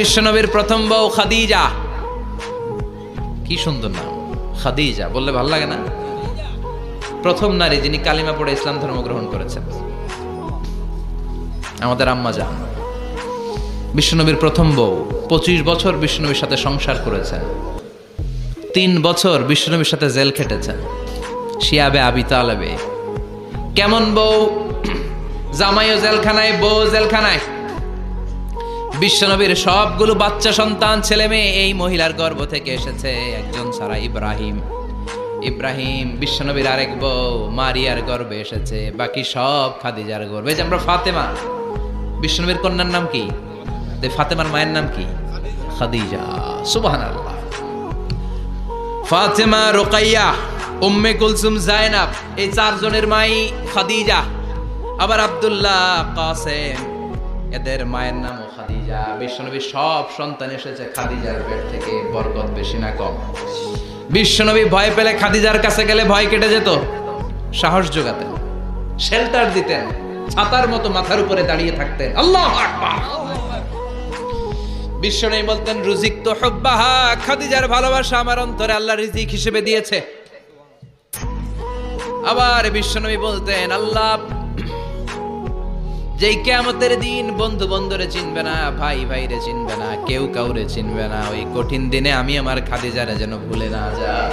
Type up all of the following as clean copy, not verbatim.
বিশ্বনবীর প্রথম বউ খাদিজা, কি সুন্দর নাম খাদিজা, বললে ভালো লাগে না? প্রথম নারী যিনি কালিমা পড়ে ইসলাম ধর্ম গ্রহণ করেছেন, আমাদের আম্মা জান। বিশ্বনবীর প্রথম বউ 25 বছর বিশ্বনবীর সাথে সংসার করেছেন, 3 বছর বিশ্বনবীর সাথে জেল খেটেছেন শিয়াবে আবি তালেবে। কেমন বউ? জামাইও জেলখানায়, বউ জেলখানায়। বিশ্বনবীর সবগুলো বাচ্চা সন্তান ছেলে মেয়ে এই মহিলার গর্ভ থেকে এসেছে, একজন ছাড়া ইব্রাহিম বিশ্বনবীর আরেক বউ মারিয়ার গর্ভে এসেছে, বাকি সব খাদিজার গর্ভে। যে আমরা ফাতেমা, বিশ্বনবীর কন্যার নাম কি? ফাতেমার মায়ের নাম কি? খাদিজা। সুবহানাল্লাহ। ফাতেমা, রুকাইয়া, উম্মে কুলসুম, জায়নাব, এই 4 জনের মাই খাদিজা। আবার আব্দুল্লাহ, কাসেম, এদের মায়ের নামও খাদিজা। বিশ্বনবীর সব সন্তান এসেছে খাদিজার পেট থেকে। বরকত বেশি না কম? বিশ্বনবী ভয় পেলে খাদিজার কাছে গেলে ভয় কেটে যেত, সাহস যোগাতেন, শেল্টার দিতেন, ছাতার মতো মাথার উপরে দাঁড়িয়ে থাকতেন। আল্লাহু আকবার। বিশ্বনবী বলতেন, রুজিকতু হুব্বাহা, খাদিজার ভালোবাসা আমার অন্তরে আল্লাহ রিজিক হিসেবে দিয়েছে। আবার বিশ্বনবী বলতেন, আল্লাহ যেই কিয়ামতের দিন বন্ধু বন্ধুরে চিনবে না, ভাই ভাইরে চিনবে না, কেউ কাউরে চিনবে না, ওই কঠিন দিনে আমি আমার খাদিজারে যেন ভুলে না যাই,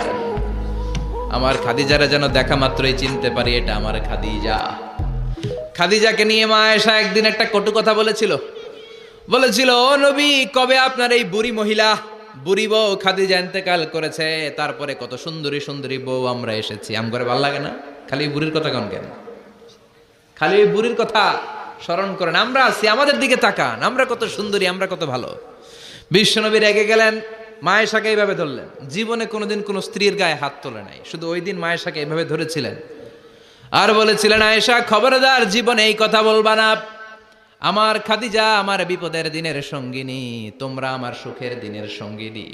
আমার খাদিজারে যেন দেখা মাত্রই চিনতে পারি এটা আমার খাদিজা। খাদিজাকে নিয়ে মা আয়েশা একদিন একটা কটু কথা বলেছিল, ও নবী, কবে আপনার এই বুড়ি মহিলা, বুড়ি বউ খাদিজা ইন্তেকাল করেছে, তারপরে কত সুন্দরী সুন্দরী বউ আমরা এসেছি, আম করে ভালো লাগে না? খালি বুড়ির কথা কোন কেন? খালি ওই বুড়ির কথা স্মরণ করেন। আমরা আছি, আমাদের দিকে তাকান, আমরা কত সুন্দরী, আমরা কত ভালো। বিশ্বনবী রেগে গেলেন, মা আয়েশাকে এইভাবে ধরলেন। জীবনে কোনোদিন কোনো স্ত্রীর গায়ে হাত তোলে নাই, শুধু ওই দিন মা আয়েশাকে এইভাবে ধরেছিলেন আর বলেছিলেন, আয়েশা খবরদার, জীবনে এই কথা বলবা না। আমার খাদিজা আমার বিপদের দিনের সঙ্গিনী, তোমরা আমার সুখের দিনের সঙ্গিনী।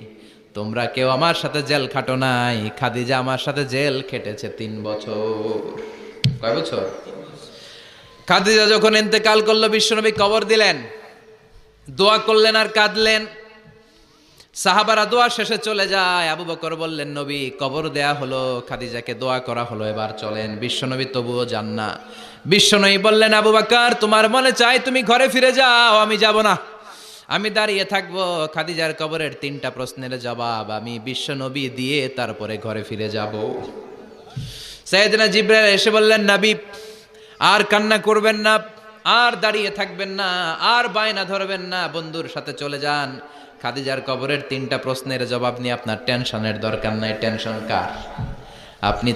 তোমরা কেউ আমার সাথে জেল খাটো নাই, খাদিজা আমার সাথে জেল খেটেছে 3 বছর। কয় বছর? খাদিজা যখন ইন্তেকাল করলো, বিশ্বনবী কবর দিলেন, দোয়া করলেন আর কাঁদলেন। সাহাবারা দোয়া শেষে চলে যায়। আবু বকর বললেন, নবী কবর দেয়া হলো, খাদিজাকে দোয়া করা হলো, এবার চলেন। বিশ্বনবী তবুও যান না। বিশ্বনবী বললেন, আবু বকর তোমার মনে চাই তুমি ঘরে ফিরে যাও, আমি যাব না, আমি দাঁড়িয়ে থাকবো। খাদিজার কবরের 3টা প্রশ্নের জবাব আমি বিশ্বনবী দিয়ে তারপরে ঘরে ফিরে যাব। সাইয়েদনা জিবরাইল এসে বললেন, নবী আর কান্না করবেন না, আর দাঁড়িয়ে থাকবেন না, আর বায়না ধরবেন না, বন্ধুর সাথে চলে যান। খাদিজার কবরের 3টা প্রশ্নের জবাব নিয়ে আপনার টেনশনের দরকার নাই। টেনশন কার? আপনি